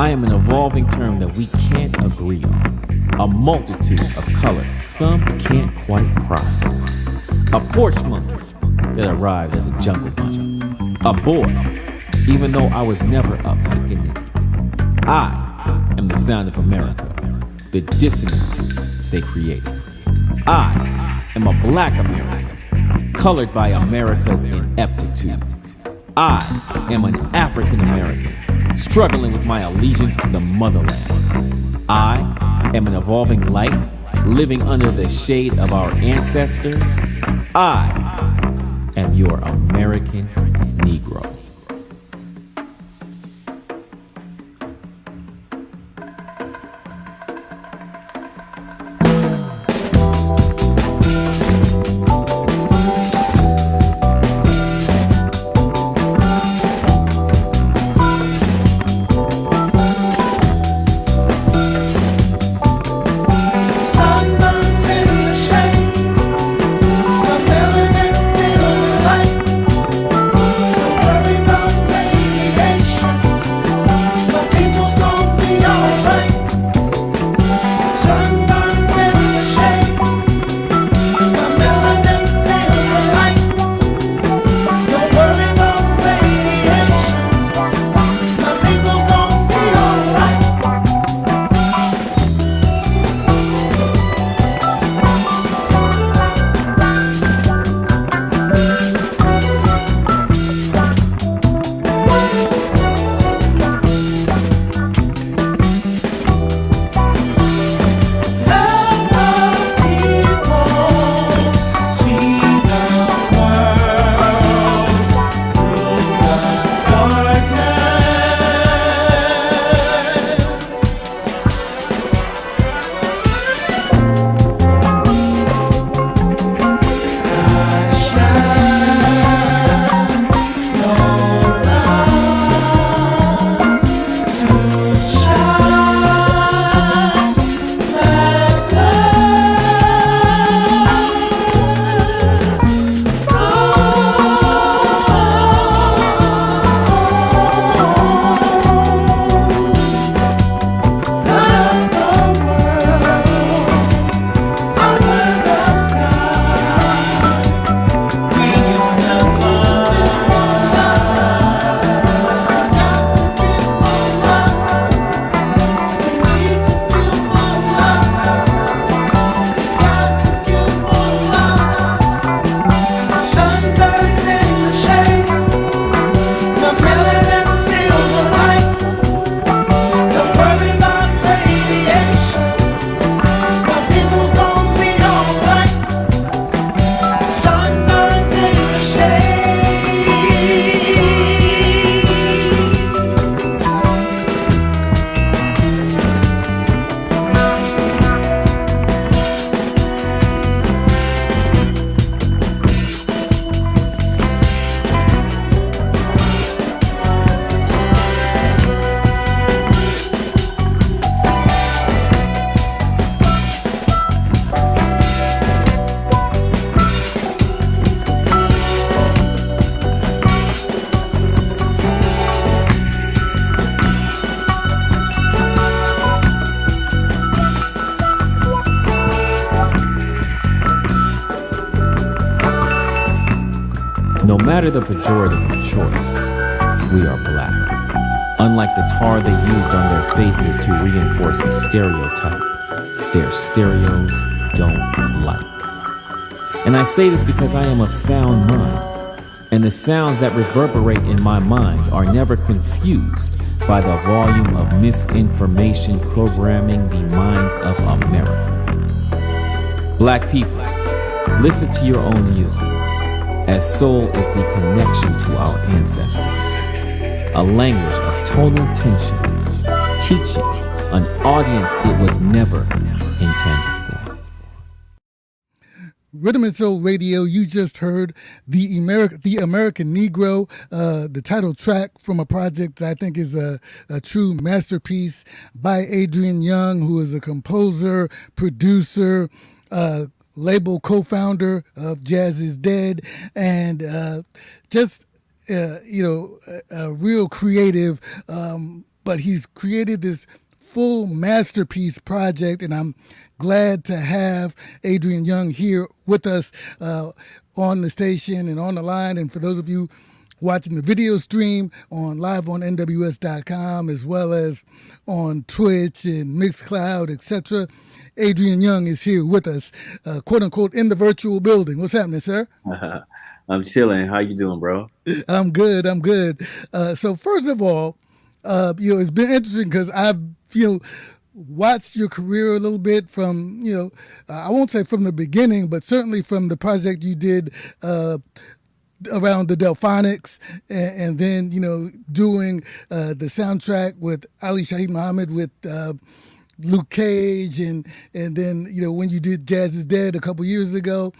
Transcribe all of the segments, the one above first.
I am an evolving term that we can't agree on. A multitude of colors some can't quite process. A porch monkey that arrived as a jungle bunny. A boy, even though I was never a pickaninny. I am the sound of America, the dissonance they created. I am a black American, colored by America's ineptitude. I am an African American, struggling with my allegiance to the motherland. I am an evolving light, living under the shade of our ancestors. I am your American Negro. No matter the pejorative of choice, we are black. Unlike the tar they used on their faces to reinforce a stereotype, their stereos don't like. And I say this because I am of sound mind, and the sounds that reverberate in my mind are never confused by the volume of misinformation programming the minds of America. Black people, listen to your own music, as soul is the connection to our ancestors, a language of tonal tensions, teaching an audience it was never intended for. Rhythm and Soul Radio, you just heard the American Negro, the title track from a project that I think is a true masterpiece by Adrian Younge, who is a composer, producer, label co-founder of Jazz is Dead, and just a real creative, but he's created this full masterpiece project, and I'm glad to have Adrian Younge here with us on the station and on the line. And for those of you watching the video stream on live on nws.com as well as on Twitch and Mixcloud, etc., Adrian Younge is here with us, quote unquote, in the virtual building. What's happening, sir? I'm chilling. How you doing, bro? I'm good. I'm good. So first of all, it's been interesting because I've, watched your career a little bit from, I won't say from the beginning, but certainly from the project you did around the Delphonics, and then, doing the soundtrack with Ali Shaheed Muhammad with Luke Cage, and then, when you did Jazz is Dead a couple years ago.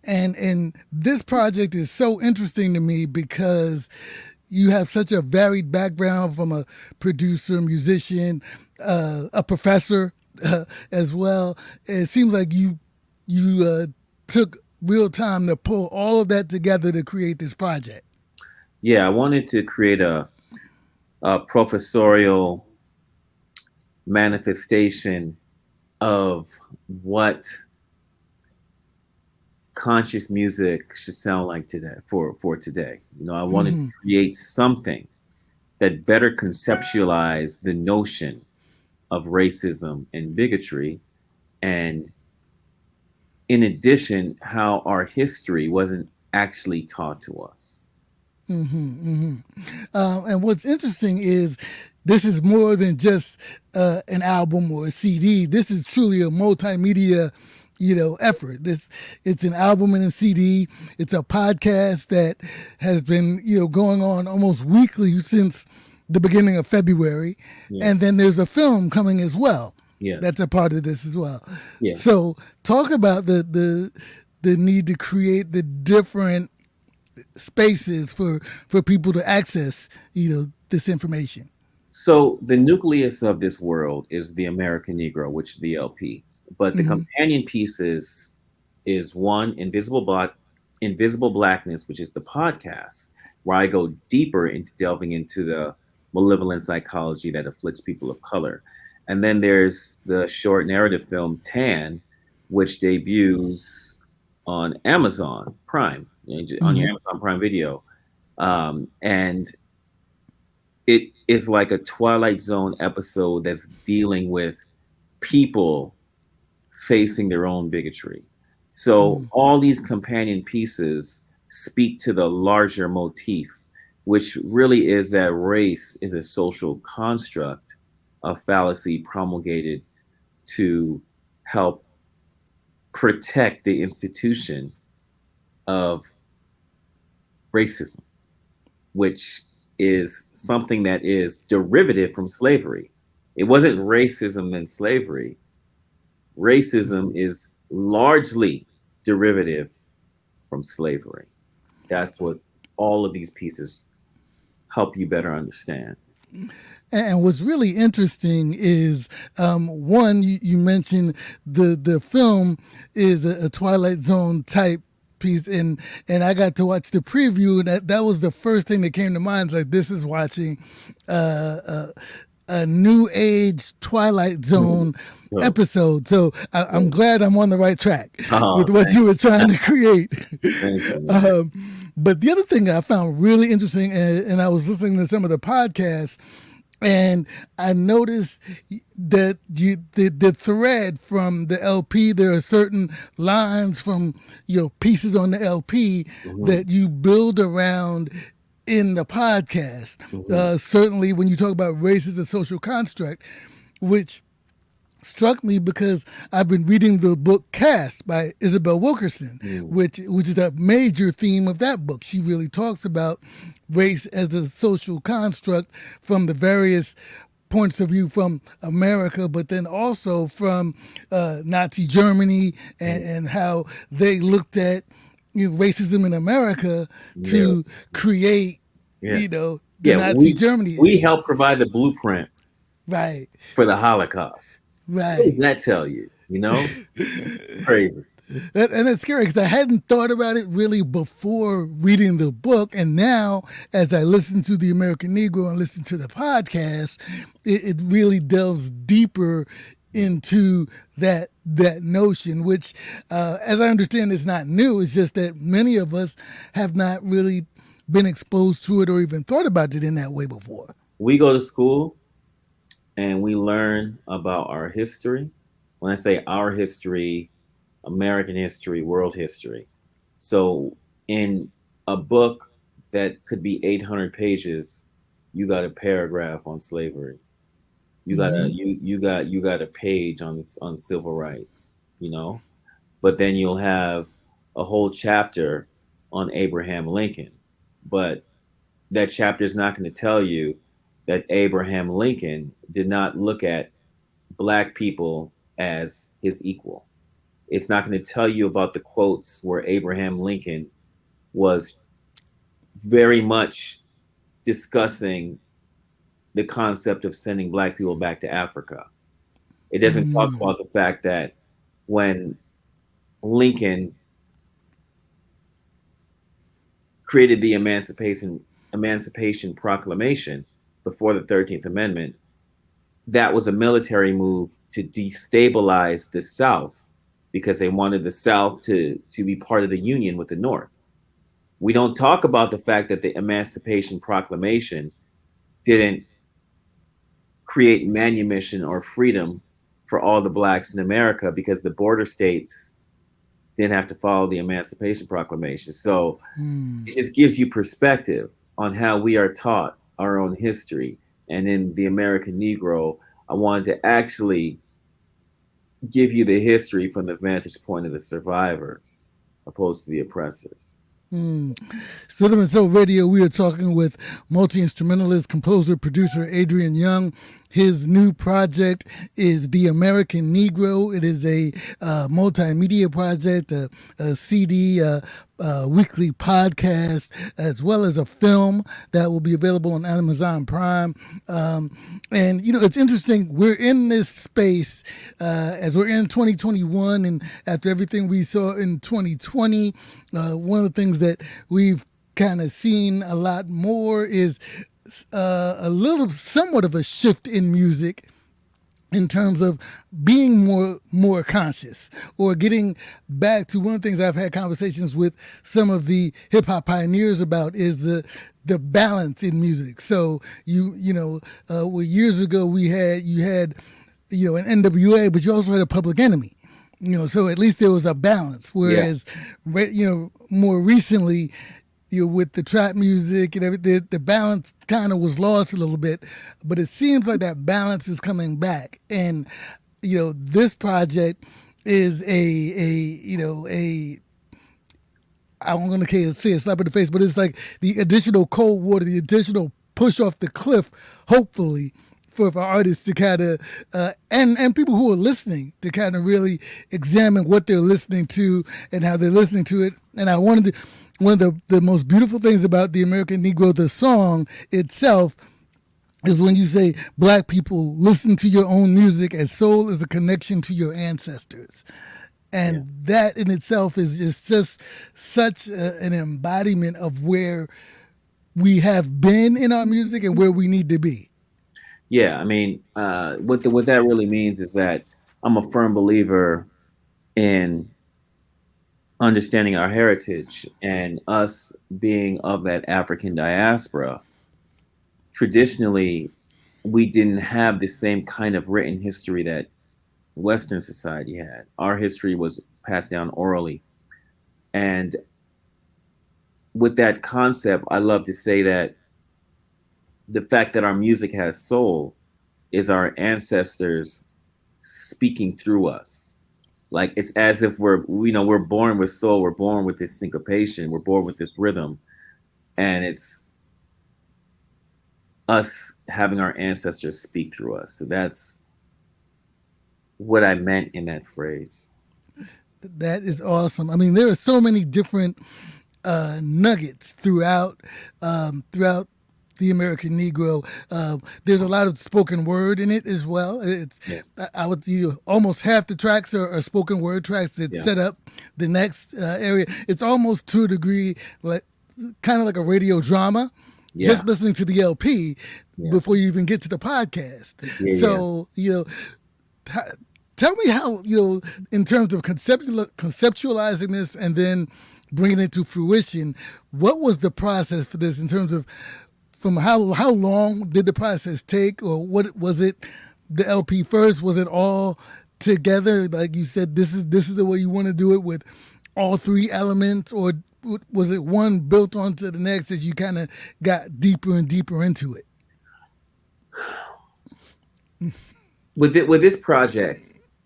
And this project is so interesting to me because you have such a varied background from a producer, musician, a professor as well. It seems like you took real time to pull all of that together to create this project. Yeah, I wanted to create a professorial manifestation of what conscious music should sound like today for today. I wanted to create something that better conceptualized the notion of racism and bigotry, and in addition, how our history wasn't actually taught to us. And what's interesting is this is more than just an album or a CD. This is truly a multimedia, effort. It's an album and a CD. It's a podcast that has been, going on almost weekly since the beginning of February. Yes. And then there's a film coming as well. Yes. That's a part of this as well. Yes. So talk about the need to create the different spaces for people to access, this information. So the nucleus of this world is the American Negro, which is the LP. But the companion pieces is one, Invisible Blackness, which is the podcast, where I go deeper into delving into the malevolent psychology that afflicts people of color. And then there's the short narrative film Tan, which debuts on Amazon Prime, on your Amazon Prime Video. And it is like a Twilight Zone episode that's dealing with people facing their own bigotry. So all these companion pieces speak to the larger motif, which really is that race is a social construct, a fallacy promulgated to help protect the institution of racism, which is something that is derivative from slavery. It wasn't racism and slavery. Racism is largely derivative from slavery. That's what all of these pieces help you better understand. And what's really interesting is, one, you mentioned the film is a Twilight Zone type piece, and I got to watch the preview, and that was the first thing that came to mind. It's like, this is watching a new age Twilight Zone episode. So I'm glad I'm on the right track with what you were trying to create. But the other thing I found really interesting, and I was listening to some of the podcasts, and I noticed that the thread from the LP, there are certain lines from pieces on the LP that you build around in the podcast. Certainly when you talk about race as a social construct, which struck me because I've been reading the book Caste by Isabel Wilkerson, which is a major theme of that book. She really talks about race as a social construct from the various points of view from America, but then also from Nazi Germany and how they looked at racism in America to create, the Nazi Germany. We helped provide the blueprint right for the Holocaust. Right. What does that tell you? Crazy. And it's scary because I hadn't thought about it really before reading the book, and now as I listen to the American Negro and listen to the podcast, it really delves deeper into that notion, which, as I understand, is not new. It's just that many of us have not really been exposed to it or even thought about it in that way before. We go to school and we learn about our history. When I say our history, American history, world history. So in a book that could be 800 pages, you got a paragraph on slavery. Mm-hmm. You got a page on civil rights, you know? But then you'll have a whole chapter on Abraham Lincoln. But that chapter is not going to tell you that Abraham Lincoln did not look at black people as his equal. It's not going to tell you about the quotes where Abraham Lincoln was very much discussing the concept of sending black people back to Africa. It doesn't talk Mm-hmm. about the fact that when Lincoln created the Emancipation Proclamation before the 13th Amendment, that was a military move to destabilize the South because they wanted the South to be part of the Union with the North. We don't talk about the fact that the Emancipation Proclamation didn't create manumission or freedom for all the blacks in America because the border states didn't have to follow the Emancipation Proclamation. So Mm-hmm. it just gives you perspective on how we are taught our own history. And in the American Negro, I wanted to actually give you the history from the vantage point of the survivors opposed to the oppressors. Mm. Rhythm and Soul Radio, we are talking with multi-instrumentalist, composer, producer Adrian Younge. His new project is The American Negro. It is a multimedia project, a CD, weekly podcast, as well as a film that will be available on Amazon Prime. And, you know, it's interesting. We're in this space as we're in 2021, and after everything we saw in 2020, one of the things that we've kind of seen a lot more is somewhat of a shift in music in terms of being more conscious or getting back to one of the things I've had conversations with some of the hip hop pioneers about is the balance in music. So well, years ago you had an NWA, but you also had a Public Enemy. So at least there was a balance. Yeah, Whereas, more recently, with the trap music and everything, the balance kind of was lost a little bit. But it seems like that balance is coming back. And, this project is a I'm going to say a slap in the face, but it's like the additional cold water, the additional push off the cliff, hopefully, for artists to kind of and people who are listening to kind of really examine what they're listening to and how they're listening to it. And I wanted to, one of the most beautiful things about the American Negro, the song itself, is when you say black people listen to your own music as soul is a connection to your ancestors. yeah, And that in itself is just such an embodiment of where we have been in our music and where we need to be. yeah. I mean, what that really means is that I'm a firm believer in understanding our heritage and us being of that African diaspora. Traditionally, we didn't have the same kind of written history that Western society had. Our history was passed down orally. And with that concept, I love to say that the fact that our music has soul is our ancestors speaking through us. Like it's as if we're born with soul, we're born with this syncopation, we're born with this rhythm, and it's us having our ancestors speak through us. So that's what I meant in that phrase. That is awesome. I mean, there are so many different nuggets throughout the American Negro. There's a lot of spoken word in it as well. It's Yes. I would almost half the tracks are spoken word tracks that Yeah. set up the next area. It's almost to a degree like kind of like a radio drama. Yeah. Just listening to the LP Yeah. before you even get to the podcast. Yeah, So tell me how in terms of conceptualizing this and then bringing it to fruition. What was the process for this in terms of from how long did the process take, or what was it? The LP first, was it all together? Like you said, this is the way you want to do it with all three elements, or was it one built onto the next as you kind of got deeper and deeper into it? With this project,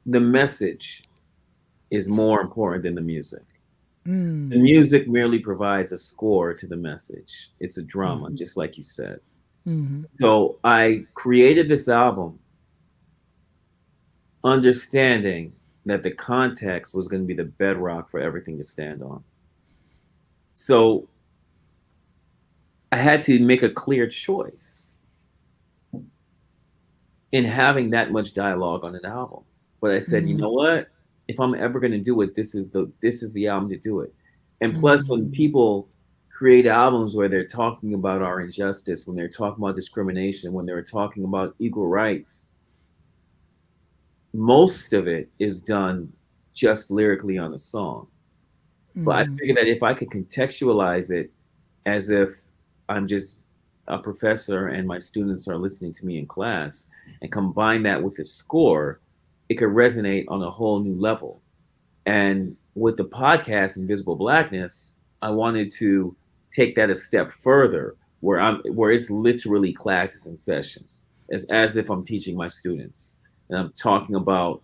the message is more important than the music. The music merely provides a score to the message. It's a drama, just like you said. So I created this album understanding that the context was going to be the bedrock for everything to stand on. So I had to make a clear choice in having that much dialogue on an album. But I said, you know what? If I'm ever going to do it, this is the album to do it. And plus, when people create albums where they're talking about our injustice, when they're talking about discrimination, when they're talking about equal rights, most of it is done just lyrically on a song. But I figured that if I could contextualize it as if I'm just a professor and my students are listening to me in class, and combine that with the score, it could resonate on a whole new level. And with the podcast Invisible Blackness, I wanted to take that a step further, where it's literally classes in session, as if I'm teaching my students, and I'm talking about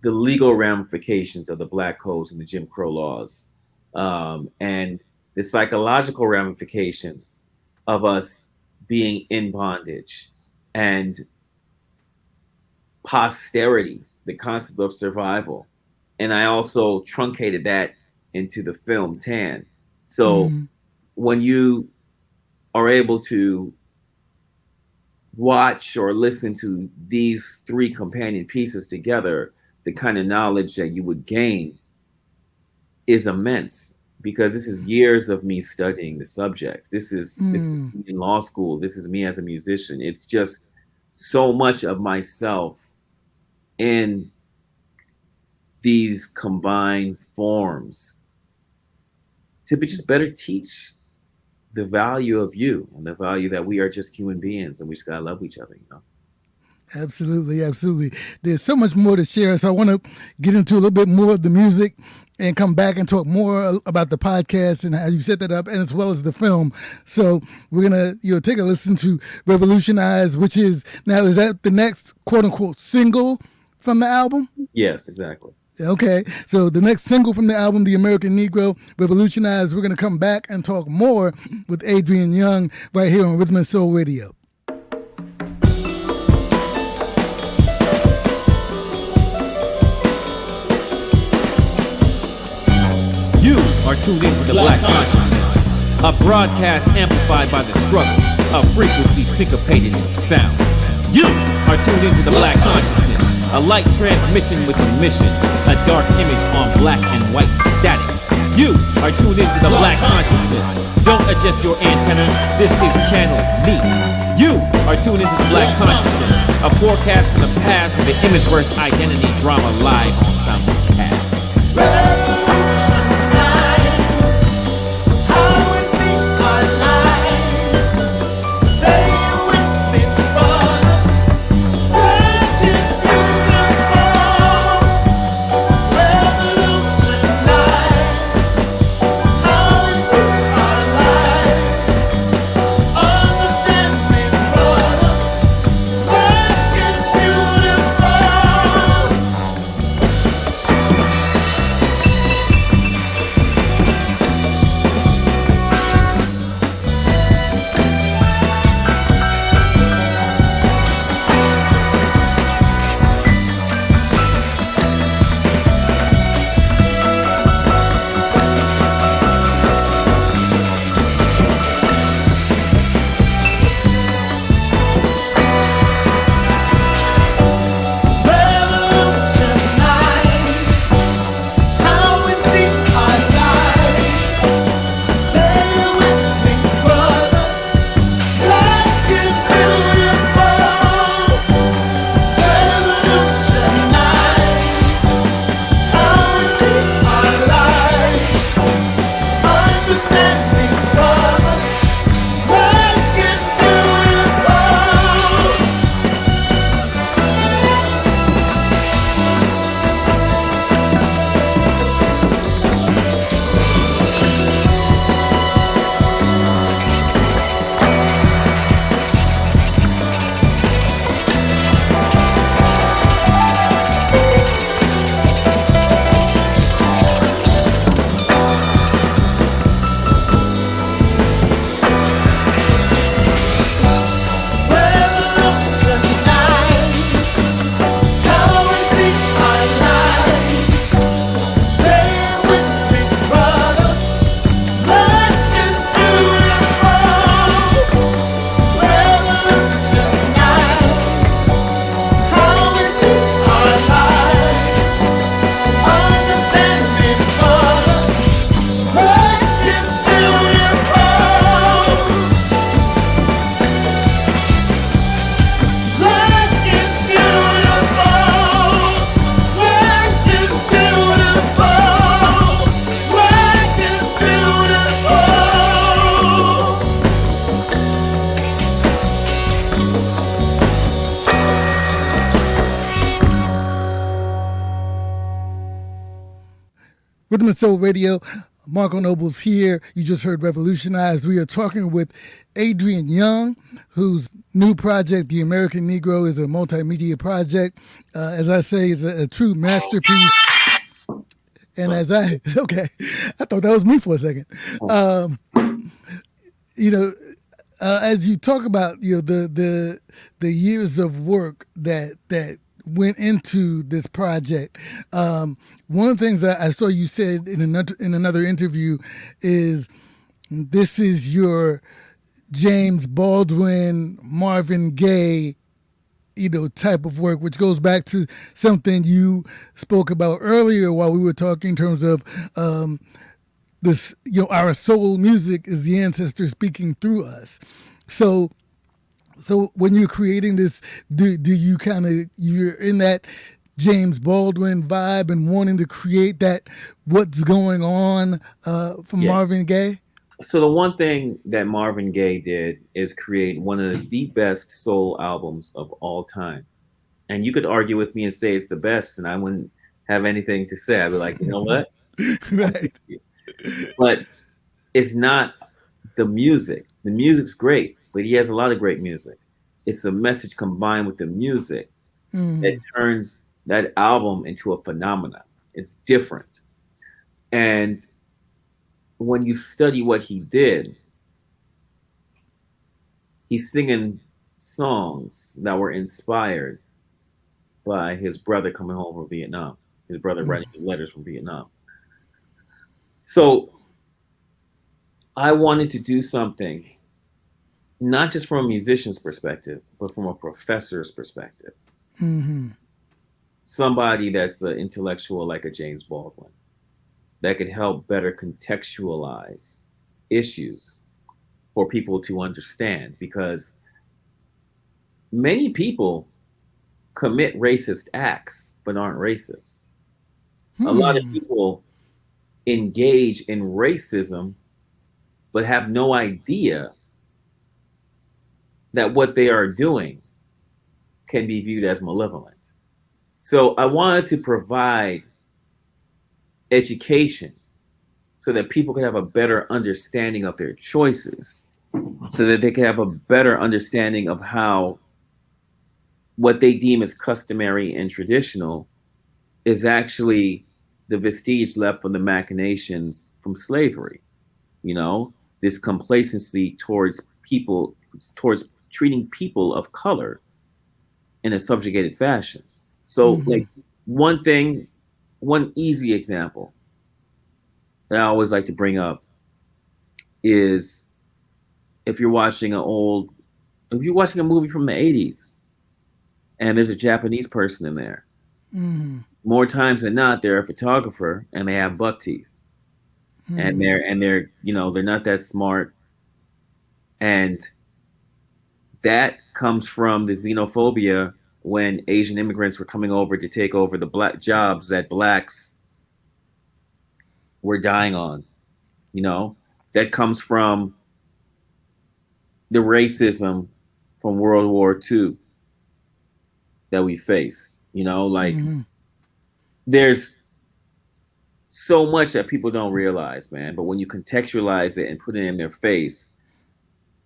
the legal ramifications of the Black codes and the Jim Crow laws, and the psychological ramifications of us being in bondage, and posterity, the concept of survival. And I also truncated that into the film Tan. So when you are able to watch or listen to these three companion pieces together, the kind of knowledge that you would gain is immense, because this is years of me studying the subjects. This is in law school. This is me as a musician. It's just so much of myself in these combined forms to just better teach the value of you and the value that we are just human beings and we just gotta love each other, Absolutely, absolutely. There's so much more to share, so I want to get into a little bit more of the music and come back and talk more about the podcast and how you set that up, and as well as the film. So we're gonna take a listen to "Revolutionize," which is that the next quote unquote single from the album? Yes, exactly. Okay, so the next single from the album, The American Negro, Revolutionize. We're going to come back and talk more with Adrian Younge right here on Rhythm and Soul Radio. You are tuned into the Black Consciousness, a broadcast amplified by the struggle, a frequency syncopated in sound. You are tuned into the Black Consciousness, a light transmission with a mission, a dark image on black and white static. You are tuned into the Black Consciousness. Don't adjust your antenna, this is channel me. You are tuned into the Black Consciousness, a forecast from the past with the Imageverse identity drama live on simulcast. Rhythm and Soul Radio. Marco Noble's here. You just heard Revolutionize. We are talking with Adrian Younge, whose new project, The American Negro, is a multimedia project. As I say, is a true masterpiece. And as I, okay, I thought that was me for a second. Um, you know, as you talk about, the years of work that went into this project. One of the things that I saw you said in another interview is this is your James Baldwin, Marvin Gaye, type of work, which goes back to something you spoke about earlier while we were talking in terms of this, our soul music is the ancestor speaking through us. So when you're creating this, do you kind of, you're in that James Baldwin vibe and wanting to create that what's going on from Yeah. Marvin Gaye? So the one thing that Marvin Gaye did is create one of the best soul albums of all time. And you could argue with me and say it's the best, and I wouldn't have anything to say. I'd be like, you know what? Right. But it's not the music. The music's great, but he has a lot of great music. It's the message combined with the music that turns that album into a phenomenon. It's different. And when you study what he did, he's singing songs that were inspired by his brother coming home from Vietnam, his brother writing letters from Vietnam. So I wanted to do something, not just from a musician's perspective, but from a professor's perspective. Mm-hmm. Somebody that's an intellectual like a James Baldwin that could help better contextualize issues for people to understand, because many people commit racist acts but aren't racist. A lot of people engage in racism but have no idea that what they are doing can be viewed as malevolent. So I wanted to provide education so that people could have a better understanding of their choices, so that they could have a better understanding of how what they deem as customary and traditional is actually the vestige left from the machinations from slavery. You know, this complacency towards people, towards treating people of color in a subjugated fashion. So, like, one thing, one easy example that I always like to bring up is if you're watching if you're watching a movie from the 80s and there's a Japanese person in there, more times than not, they're a photographer and they have buck teeth. And they're they're not that smart, and that comes from the xenophobia when Asian immigrants were coming over to take over the black jobs that blacks were dying on. That comes from the racism from World War II that we faced. Like, there's so much that people don't realize, man. But when you contextualize it and put it in their face,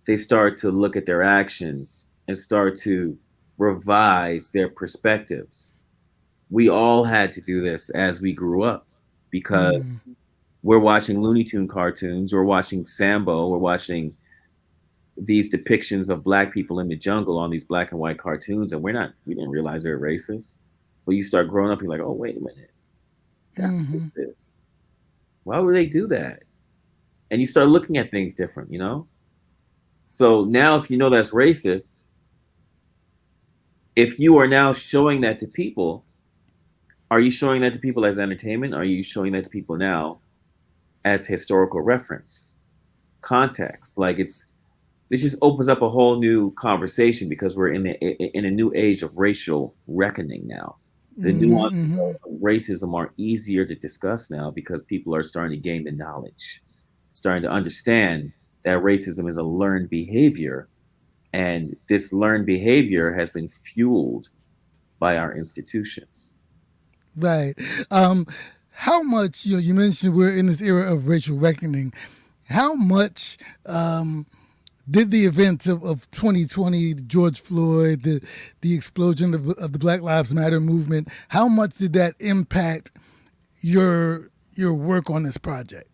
they start to look at their actions and start to revise their perspectives. We all had to do this as we grew up, because we're watching Looney Tune cartoons, we're watching Sambo, we're watching these depictions of black people in the jungle on these black and white cartoons, and we didn't realize they're racist. But you start growing up, you're like, oh, wait a minute, that's racist. Why would they do that? And you start looking at things different. So now, if you know that's racist, if you are now showing that to people, are you showing that to people as entertainment? Are you showing that to people now as historical reference, context? Like, this just opens up a whole new conversation, because we're in a new age of racial reckoning now. The nuances of racism are easier to discuss now because people are starting to gain the knowledge, starting to understand that racism is a learned behavior, and this learned behavior has been fueled by our institutions. Right. how much, you mentioned we're in this era of racial reckoning. How much did the events of 2020, George Floyd, the explosion of the Black Lives Matter movement, how much did that impact your work on this project?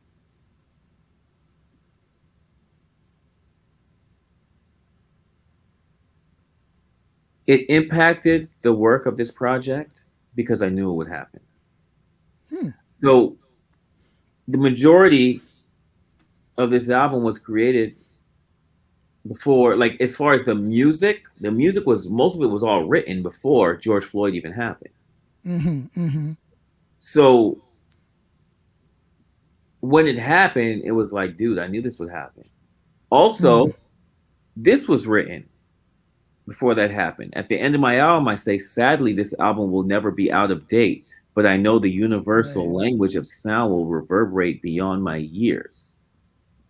It impacted the work of this project because I knew it would happen. So the majority of this album was created before, like as far as the music was most of it was all written before George Floyd even happened. So when it happened, it was like, dude, I knew this would happen. Also, this was written before that happened. At the end of my album, I say, sadly, this album will never be out of date, but I know the universal Right. language of sound will reverberate beyond my years.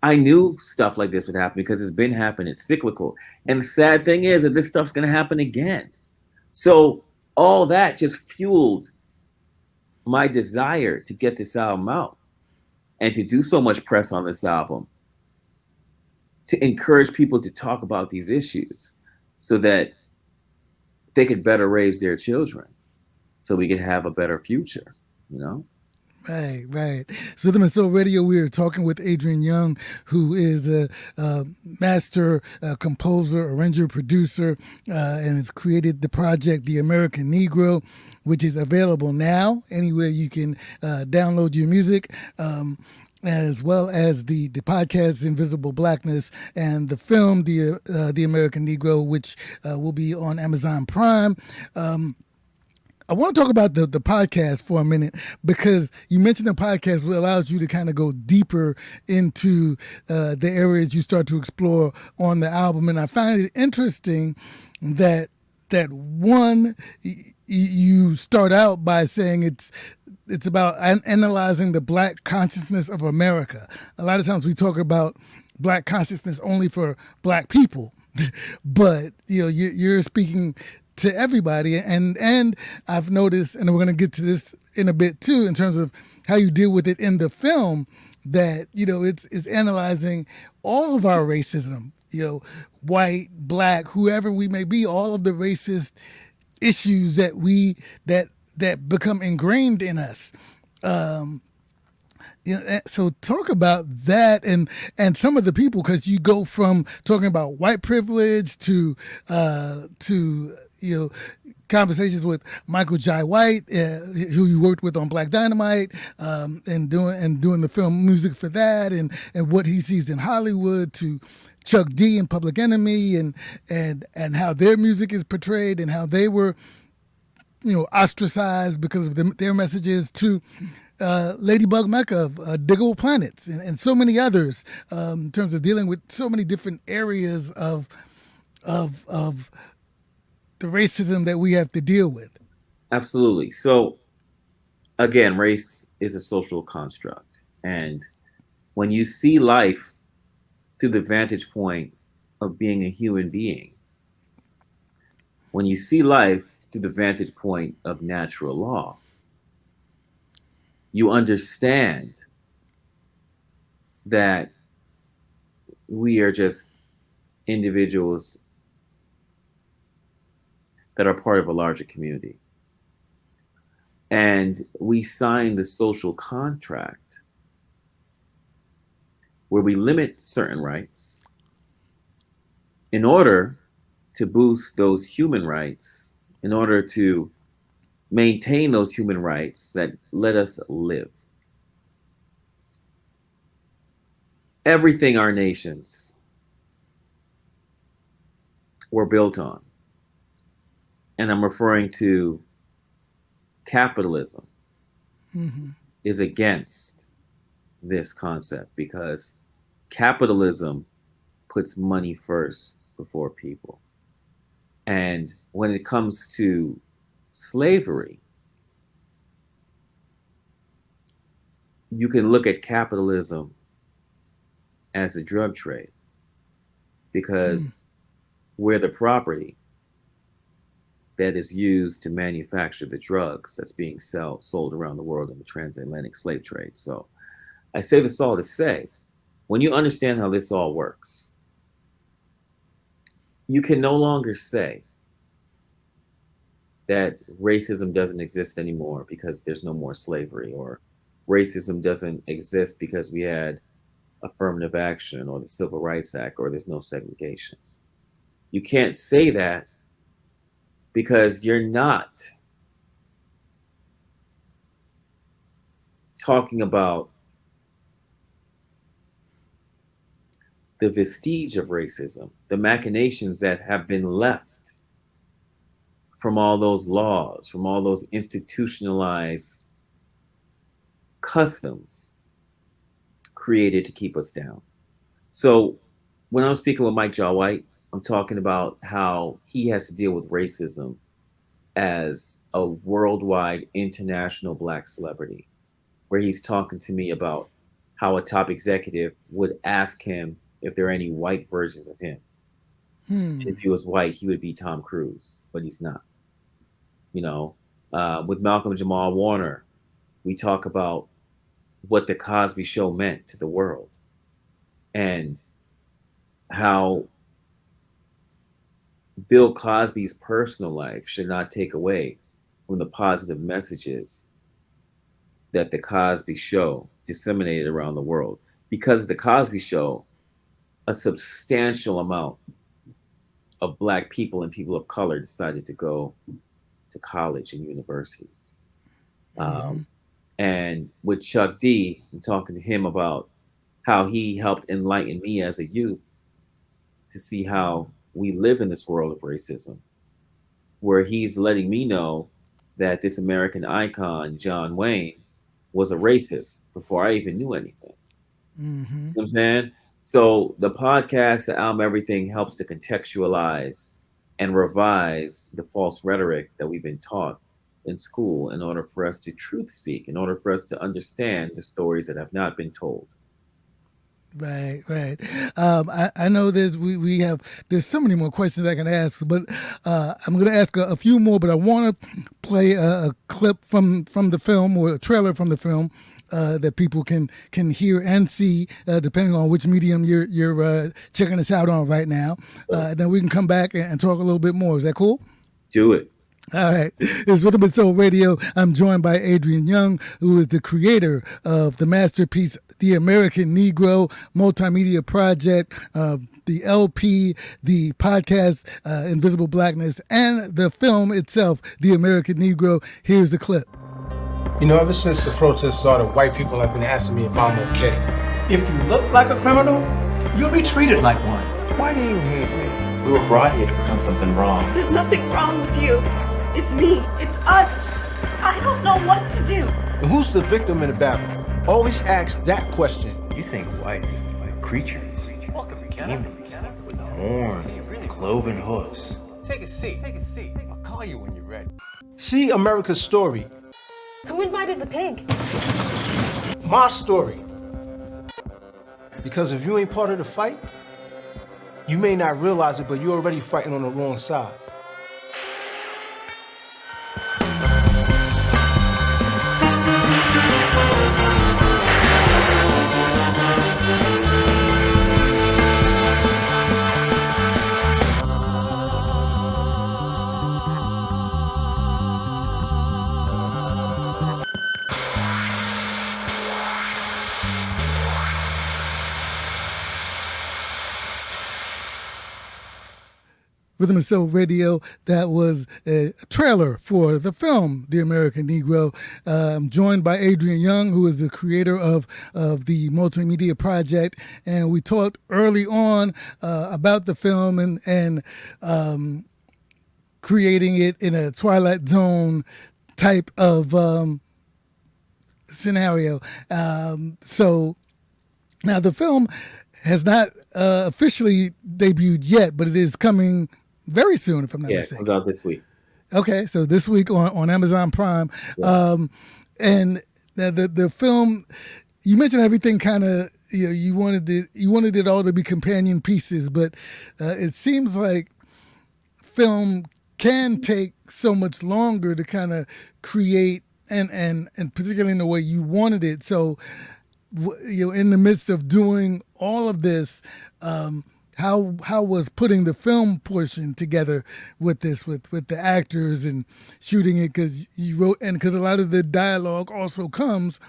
I knew stuff like this would happen because it's been happening. It's cyclical. And the sad thing is that this stuff's going to happen again. So all that just fueled my desire to get this album out and to do so much press on this album to encourage people to talk about these issues so that they could better raise their children so we could have a better future, you know? Right, right. So, the Soul Radio, we are talking with Adrian Younge, who is a master composer, arranger, producer, and has created the project The American Negro, which is available now anywhere you can download your music. As well as the podcast Invisible Blackness and the film the American Negro, which will be on Amazon Prime. I want to talk about the podcast for a minute because you mentioned the podcast allows you to kind of go deeper into the areas you start to explore on the album, and I find it interesting that one you start out by saying it's about analyzing the black consciousness of America. A lot of times we talk about black consciousness only for black people, but you're speaking to everybody, and I've noticed, and we're going to get to this in a bit too, in terms of how you deal with it in the film, that it's analyzing all of our racism, white, black, whoever we may be, all of the racist issues that become ingrained in us. So talk about that and some of the people, because you go from talking about white privilege to conversations with Michael Jai White, who you worked with on Black Dynamite, and doing the film music for that, and what he sees in Hollywood, to Chuck D and Public Enemy, and how their music is portrayed and how they were ostracized because of their messages, to Ladybug Mecca of Diggable Planets, and so many others, in terms of dealing with so many different areas of the racism that we have to deal with. Absolutely. So, again, race is a social construct. And when you see life through the vantage point of being a human being, when you see life through the vantage point of natural law, you understand that we are just individuals that are part of a larger community. And we sign the social contract where we limit certain rights in order to boost those human rights, in order to maintain those human rights that let us live. Everything our nations were built on, and I'm referring to capitalism, is against this concept, because capitalism puts money first before people. And when it comes to slavery, you can look at capitalism as a drug trade, because we're the property that is used to manufacture the drugs that's being sold around the world in the transatlantic slave trade. So I say this all to say, when you understand how this all works, you can no longer say that racism doesn't exist anymore because there's no more slavery, or racism doesn't exist because we had affirmative action or the Civil Rights Act, or there's no segregation. You can't say that because you're not talking about the vestige of racism, the machinations that have been left from all those laws, from all those institutionalized customs created to keep us down. So when I'm speaking with Mike Jaw White, I'm talking about how he has to deal with racism as a worldwide international Black celebrity, where he's talking to me about how a top executive would ask him if there are any white versions of him. If he was white, he would be Tom Cruise, but he's not. You know, with Malcolm Jamal Warner, we talk about what the Cosby Show meant to the world and how Bill Cosby's personal life should not take away from the positive messages that the Cosby Show disseminated around the world. Because of the Cosby Show, a substantial amount of Black people and people of color decided to go to college and universities. And with Chuck D, I'm talking to him about how he helped enlighten me as a youth to see how we live in this world of racism, where he's letting me know that this American icon, John Wayne, was a racist before I even knew anything. You know what I'm saying? So the podcast, the album, everything helps to contextualize and revise the false rhetoric that we've been taught in school in order for us to truth seek, in order for us to understand the stories that have not been told. Right. I know there's so many more questions I can ask, but I'm going to ask a few more. But I want to play a clip from the film, or a trailer from the film, that people can hear and see, depending on which medium you're checking this out on right now. Then we can come back and talk a little bit more. Is that cool? Do it. All right. It's Rhythm and Soul Radio. I'm joined by Adrian Younge, who is the creator of the masterpiece, The American Negro, multimedia project, the LP, the podcast, Invisible Blackness, and the film itself, The American Negro. Here's the clip. You know, ever since the protest started, white people have been asking me if I'm okay. If you look like a criminal, you'll be treated like one. Why do you hate me? We were brought here to pretend something wrong. There's nothing wrong with you. It's me. It's us. I don't know what to do. Who's the victim in the battle? Always ask that question. You think whites are creatures, demons, with horns, cloven hoofs. Take a seat. I'll call you when you're ready. See America's story. Who invited the pig? My story. Because if you ain't part of the fight, you may not realize it, but you're already fighting on the wrong side. Rhythm and Soul Radio. That was a trailer for the film, The American Negro. I'm joined by Adrian Younge, who is the creator of the multimedia project. And we talked early on about the film and creating it in a Twilight Zone type of scenario. So now the film has not officially debuted yet, but it is coming very soon, if I'm not mistaken. Yeah, comes out this week. Okay, so this week on Amazon Prime. Yeah. And the film, you mentioned everything kind of, you wanted it all to be companion pieces, but it seems like film can take so much longer to kind of create and particularly in the way you wanted it. So in the midst of doing all of this, how was putting the film portion together with this, with the actors and shooting it? Because you wrote, and because a lot of the dialogue also comes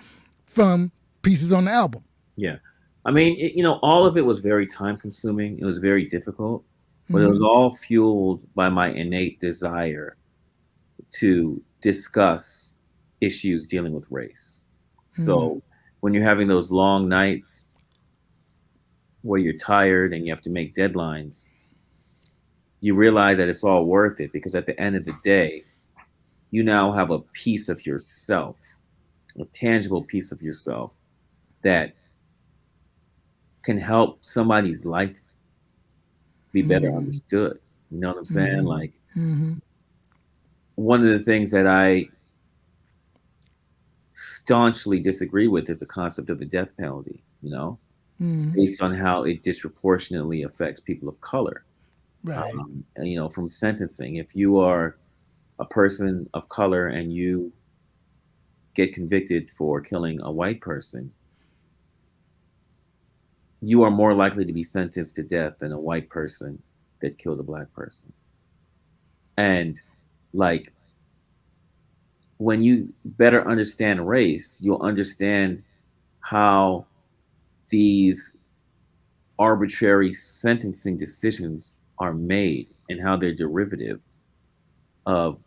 from pieces on the album. Yeah. I mean, all of it was very time consuming. It was very difficult, but it was all fueled by my innate desire to discuss issues dealing with race. So when you're having those long nights where you're tired and you have to make deadlines, you realize that it's all worth it, because at the end of the day, you now have a piece of yourself, a tangible piece of yourself that can help somebody's life be better understood. You know what I'm saying? Like, one of the things that I staunchly disagree with is the concept of the death penalty, based on how it disproportionately affects people of color. Right. And, from sentencing, if you are a person of color and you get convicted for killing a white person, you are more likely to be sentenced to death than a white person that killed a black person. And like, when you better understand race, you'll understand how these arbitrary sentencing decisions are made and how they're derivative of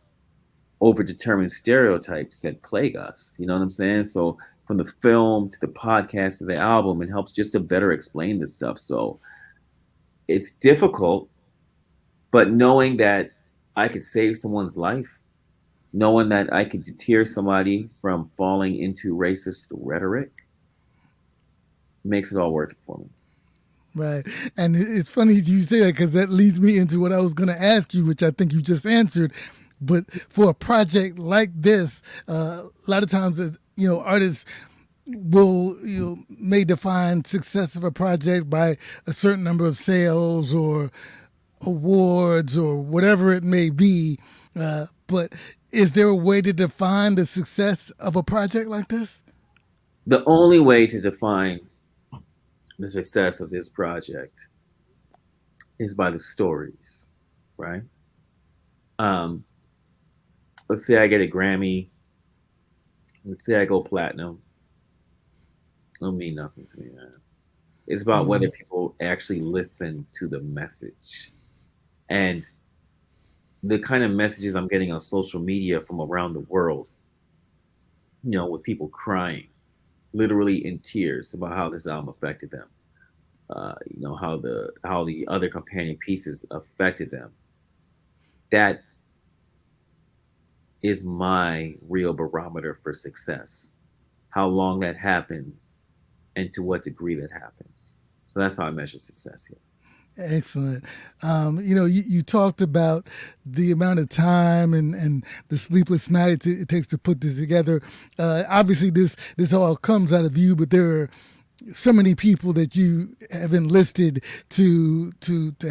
overdetermined stereotypes that plague us. You know what I'm saying? So from the film to the podcast to the album, it helps just to better explain this stuff. So it's difficult, but knowing that I could save someone's life, knowing that I could deter somebody from falling into racist rhetoric, makes it all worth it for me. Right. And it's funny you say that, because that leads me into what I was going to ask you, which I think you just answered. But for a project like this, a lot of times, artists will, may define success of a project by a certain number of sales or awards or whatever it may be. But is there a way to define the success of a project like this? The only way to define the success of this project is by the stories, right? Let's say I get a Grammy. Let's say I go platinum. It'll mean nothing to me, man. It's about whether people actually listen to the message. And the kind of messages I'm getting on social media from around the world, with people crying, literally in tears, about how this album affected them. How the other companion pieces affected them. That is my real barometer for success. How long that happens and to what degree that happens. So that's how I measure success here. Excellent. You talked about the amount of time and the sleepless nights it takes to put this together. Obviously, this all comes out of you, but there are so many people that you have enlisted to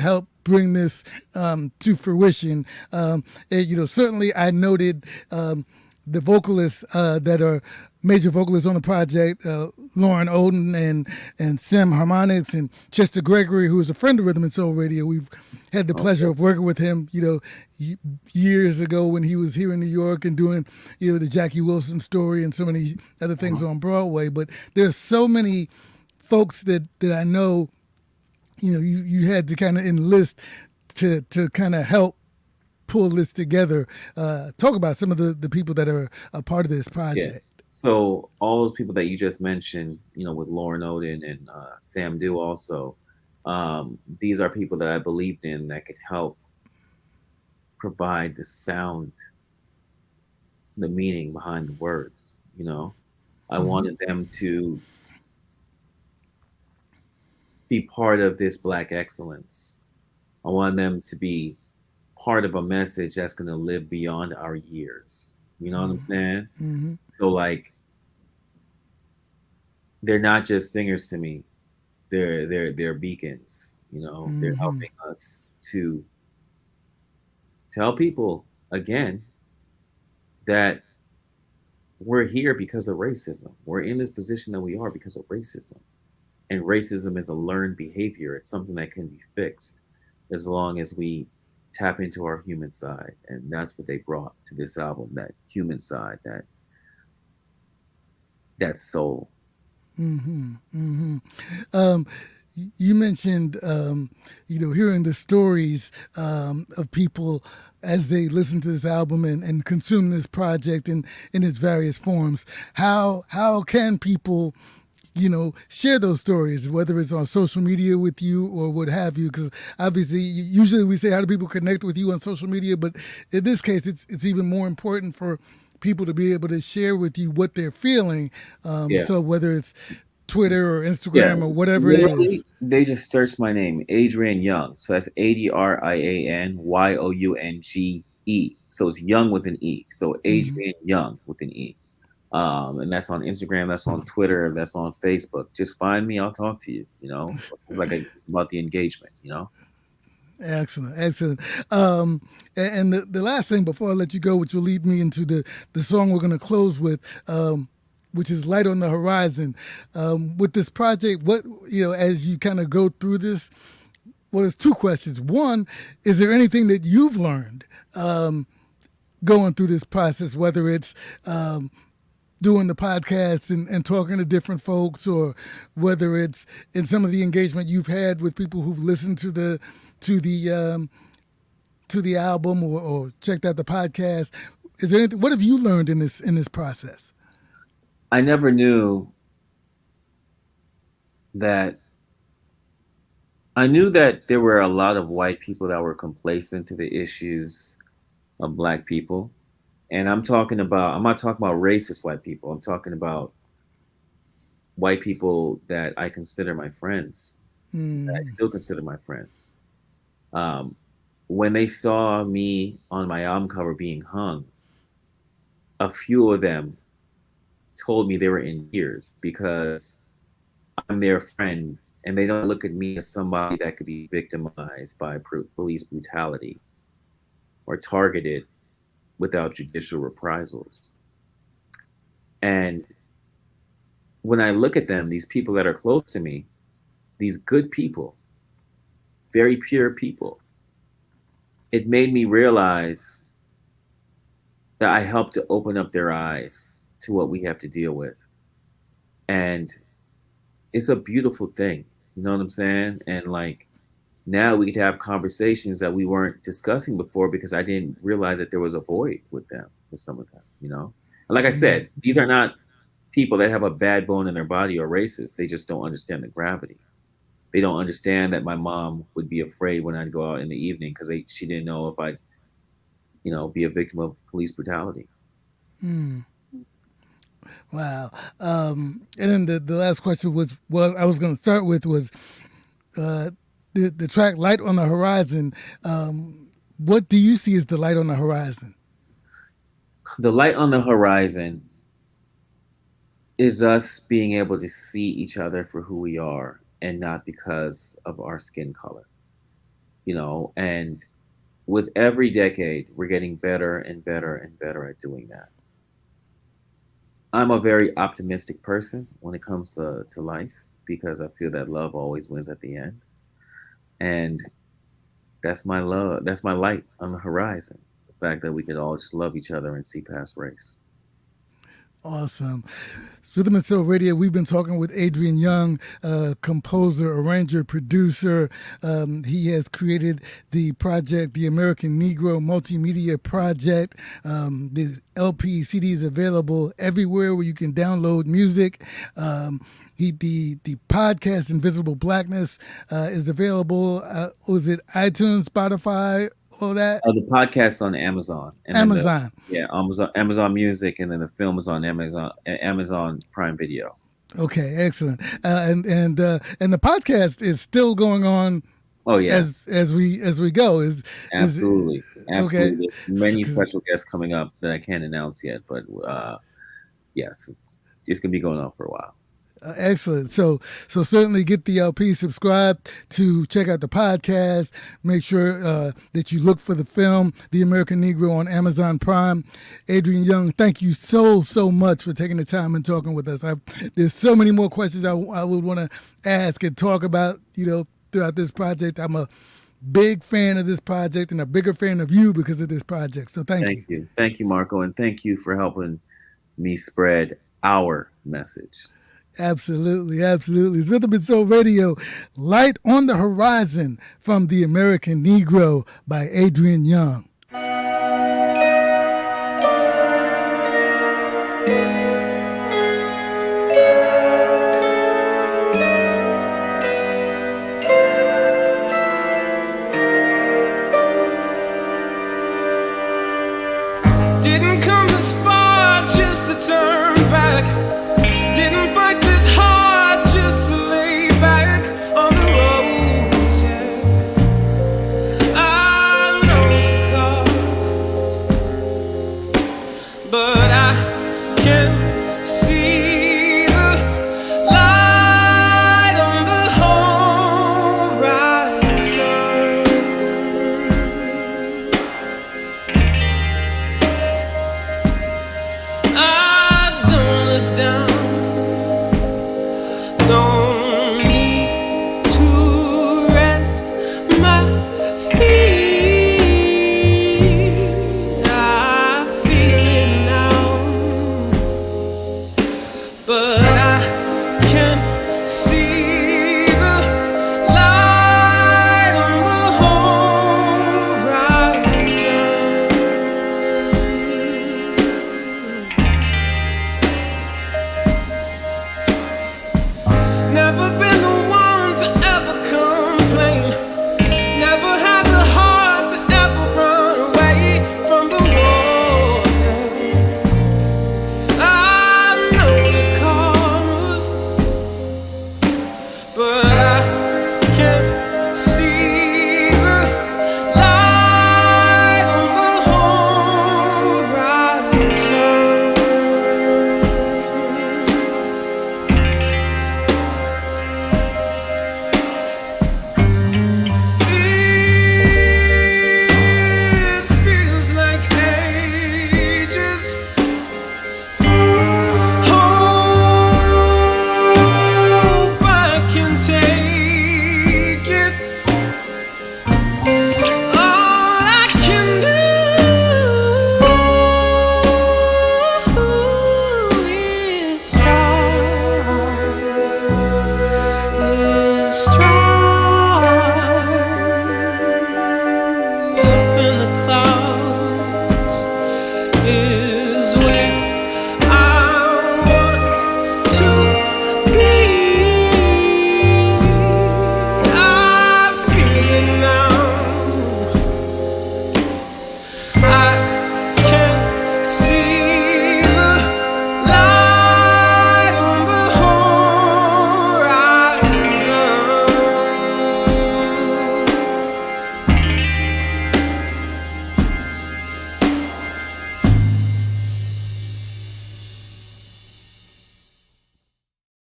help bring this to fruition. Certainly I noted the vocalists that are major vocalists on the project, Lauren Oden and Sam Harmonics and Chester Gregory, who is a friend of Rhythm and Soul Radio. We've had the pleasure of working with him, years ago when he was here in New York and doing, the Jackie Wilson story and so many other things on Broadway. But there's so many folks that I know, you had to kind of enlist to kind of help pull this together. Talk about some of the people that are a part of this project. Yeah. So all those people that you just mentioned, with Lauren Oden and Sam Dew also, these are people that I believed in that could help provide the sound, the meaning behind the words. I wanted them to be part of this Black excellence. I wanted them to be part of a message that's going to live beyond our years. You know what I'm saying? Mm-hmm. So like, they're not just singers to me. They're beacons. They're helping us to tell people again, that we're here because of racism. We're in this position that we are because of racism. And racism is a learned behavior. It's something that can be fixed as long as we tap into our human side. And that's what they brought to this album, that human side, that soul. Mm-hmm. Mm-hmm. Um, you mentioned, hearing the stories of people as they listen to this album and consume this project in its various forms. How can people, share those stories, whether it's on social media with you or what have you? Because obviously, usually we say, how do people connect with you on social media? But in this case, it's even more important for people to be able to share with you what they're feeling. Yeah. So whether it's Twitter or Yeah. Instagram or whatever it is. Literally, they just searched my name, Adrian Younge. So that's ADrianYounge. So it's Young with an E. So Mhm. Adrian Young with an E. And that's on Instagram, that's on Twitter, that's on Facebook. Just find me, I'll talk to you. It's like about the engagement. Excellent, excellent. And the last thing before I let you go, which will lead me into the song we're going to close with, which is "Light on the Horizon." With this project, what as you kind of go through this, well, there's two questions. One, is there anything that you've learned going through this process, whether it's doing the podcast and talking to different folks, or whether it's in some of the engagement you've had with people who've listened to the to the album or checked out the podcast? Is there anything? What have you learned in this process? I never knew that I knew that there were a lot of white people that were complacent to the issues of black people. And I'm not talking about racist white people. I'm talking about white people that I consider my friends, that I Mm, still consider my friends. Um, when they saw me on my album cover being hung, a few of them told me they were in tears because I'm their friend and they don't look at me as somebody that could be victimized by police brutality or targeted without judicial reprisals. And when I look at them, these people that are close to me, these good people, very pure people, it made me realize that I helped to open up their eyes to what we have to deal with. And it's a beautiful thing. You know what I'm saying? And like now we could have conversations that we weren't discussing before because I didn't realize that there was a void with some of them. And like I mm, said, these are not people that have a bad bone in their body or racist. They just don't understand the gravity. They don't understand that my mom would be afraid when I'd go out in the evening because she didn't know if I'd be a victim of police brutality. mm. Wow. And then the last question was, what I was going to start with was uh, the track "Light on the Horizon." What do you see as the light on the horizon? The light on the horizon is us being able to see each other for who we are and not because of our skin color. And with every decade, we're getting better and better and better at doing that. I'm a very optimistic person when it comes to life because I feel that love always wins at the end. And that's my love. That's my light on the horizon. The fact that we could all just love each other and see past race. Awesome. Rhythm and Soul Radio, we've been talking with Adrian Younge, composer, arranger, producer. He has created the project, the American Negro Multimedia Project. The LP, CDs available everywhere where you can download music. The podcast Invisible Blackness is available. Was it iTunes, Spotify, all that? The podcast's on Amazon, and then Amazon. Amazon Music, and then the film is on Amazon Prime Video. Okay, excellent. And the podcast is still going on. Oh yeah, as we go. absolutely, Okay? absolutely. Many special guests coming up that I can't announce yet, but yes, it's gonna be going on for a while. Excellent. So certainly get the LP, subscribe to check out the podcast. Make sure that you look for the film, The American Negro, on Amazon Prime. Adrian Younge, thank you so much for taking the time and talking with us. There's so many more questions I would want to ask and talk about, throughout this project. I'm a big fan of this project and a bigger fan of you because of this project. So thank you. Thank you, Marco, and thank you for helping me spread our message. Absolutely. It's Rhythm and Soul Radio, Light on the Horizon from The American Negro by Adrian Younge.